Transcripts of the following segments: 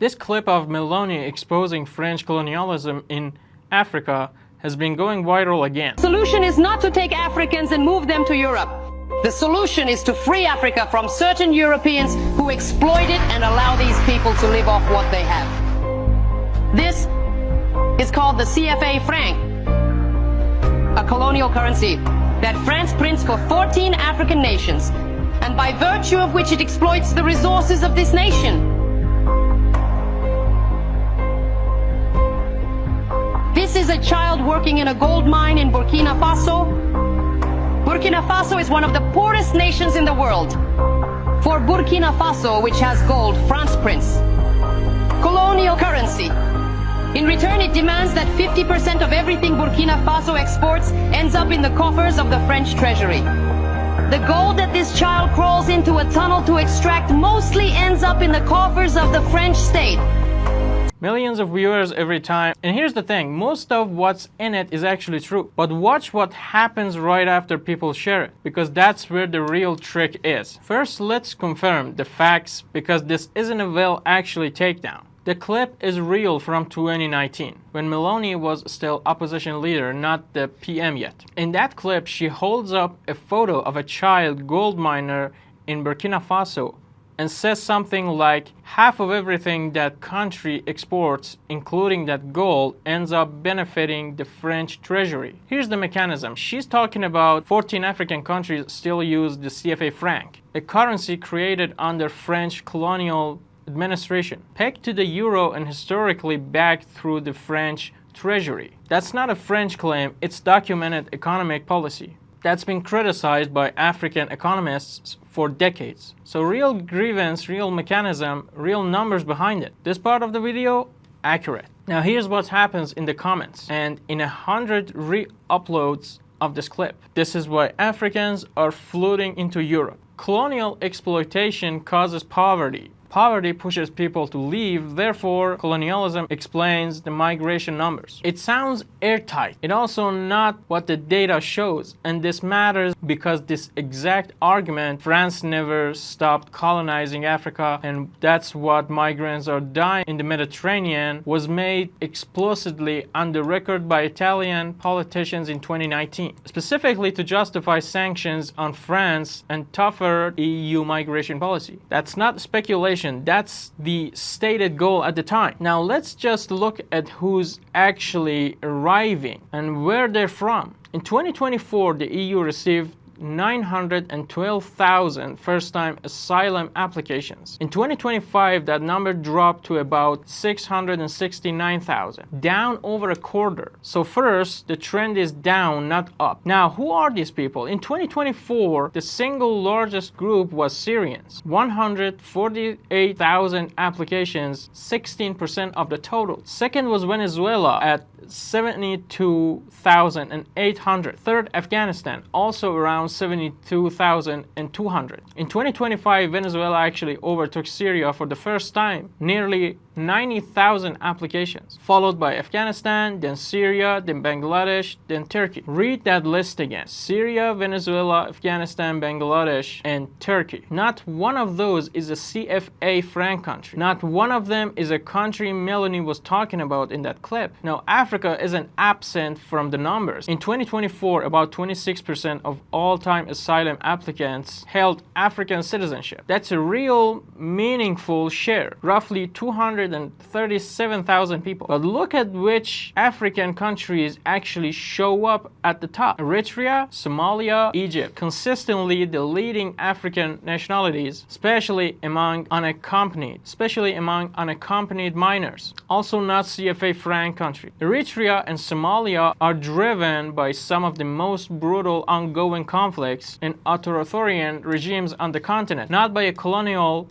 This clip of Meloni exposing French colonialism in Africa has been going viral again. The solution is not to take Africans and move them to Europe. The solution is to free Africa from certain Europeans who exploit it and allow these people to live off what they have. This is called the CFA franc, a colonial currency that France prints for 14 African nations, and by virtue of which it exploits the resources of this nation. This is a child working in a gold mine in Burkina Faso. Burkina Faso is one of the poorest nations in the world. For Burkina Faso, which has gold, France prints colonial currency. In return, it demands that 50% of everything Burkina Faso exports ends up in the coffers of the French treasury. The gold that this child crawls into a tunnel to extract mostly ends up in the coffers of the French state. Millions of viewers every time. And here's the thing, most of what's in it is actually true. But watch what happens right after people share it, because that's where the real trick is. First, let's confirm the facts, because this isn't a actually takedown. The clip is real from 2019, when Meloni was still opposition leader, not the PM yet. In that clip, she holds up a photo of a child gold miner in Burkina Faso and says something like, half of everything that country exports, including that gold, ends up benefiting the French treasury. Here's the mechanism. She's talking about 14 African countries still use the CFA franc, a currency created under French colonial administration, pegged to the euro and historically backed through the French treasury. That's not a French claim, it's documented economic policy that's been criticized by African economists for decades. So real grievance, real mechanism, real numbers behind it. This part of the video, accurate. Now here's what happens in the comments and in 100 re-uploads of this clip. This is why Africans are flooding into Europe. Colonial exploitation causes poverty. Poverty pushes people to leave, therefore colonialism explains the migration numbers. It sounds airtight. It's also not what the data shows, and this matters because this exact argument, France never stopped colonizing Africa and that's what migrants are dying in the Mediterranean, was made explicitly on the record by Italian politicians in 2019, specifically to justify sanctions on France and tougher EU migration policy. That's not speculation. That's the stated goal at the time. Now let's just look at who's actually arriving and where they're from. In 2024, the EU received 912,000 first-time asylum applications. In 2025, that number dropped to about 669,000, down over a quarter. So first, the trend is down, not up. Now, who are these people? In 2024, the single largest group was Syrians. 148,000 applications, 16% of the total. Second was Venezuela at 72,800. Third, Afghanistan, also around 72,200. In 2025, Venezuela actually overtook Syria for the first time, nearly 90,000 applications, followed by Afghanistan, then Syria, then Bangladesh, then Turkey. Read that list again. Syria, Venezuela, Afghanistan, Bangladesh, and Turkey. Not one of those is a CFA franc country. Not one of them is a country Meloni was talking about in that clip. Now, Africa isn't absent from the numbers. In 2024, about 26% of all-time asylum applicants held African citizenship. That's a real meaningful share, roughly 237,000 people. But look at which African countries actually show up at the top. Eritrea, Somalia, Egypt. Consistently the leading African nationalities, especially among unaccompanied minors. Also not CFA franc country. Eritrea and Somalia are driven by some of the most brutal ongoing conflicts and authoritarian regimes on the continent, not by a colonial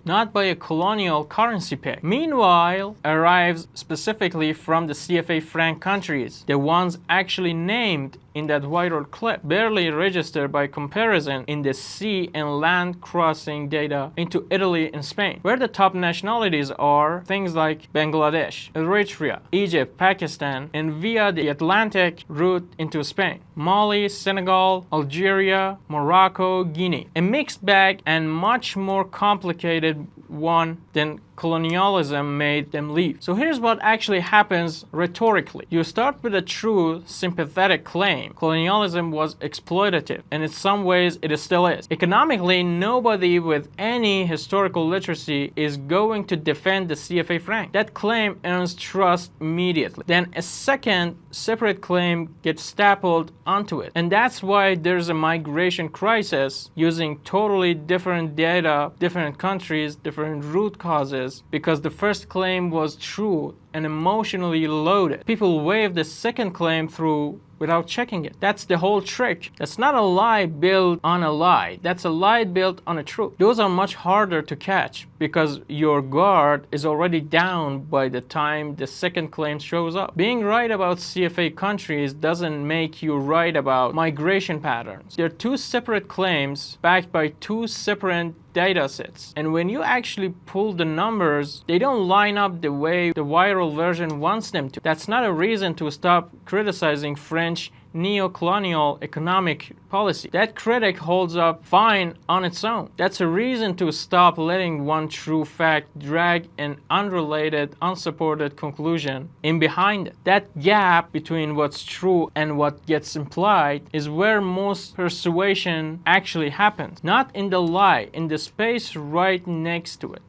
currency peg. Meanwhile, arrives specifically from the CFA franc countries, the ones actually named in that viral clip, barely registered by comparison in the sea and land crossing data into Italy and Spain, where the top nationalities are things like Bangladesh, Eritrea, Egypt, Pakistan, and via the Atlantic route into Spain. Mali, Senegal, Algeria, Morocco, Guinea. A mixed bag and much more complicated one than colonialism made them leave. So here's what actually happens rhetorically. You start with a true sympathetic claim. Colonialism was exploitative, and in some ways it still is. Economically, nobody with any historical literacy is going to defend the CFA franc. That claim earns trust immediately. Then a second separate claim gets stapled onto it. And that's why there's a migration crisis using totally different data, different countries, different root causes, because the first claim was true and emotionally loaded. People wave the second claim through without checking it. That's the whole trick. That's not a lie built on a lie. That's a lie built on a truth. Those are much harder to catch because your guard is already down by the time the second claim shows up. Being right about CFA countries doesn't make you right about migration patterns. They're two separate claims backed by two separate data sets. And when you actually pull the numbers, they don't line up the way the viral version wants them to. That's not a reason to stop criticizing French neo-colonial economic policy. That critic holds up fine on its own. That's a reason to stop letting one true fact drag an unrelated, unsupported conclusion in behind it. That gap between what's true and what gets implied is where most persuasion actually happens. Not in the lie, in the space right next to it.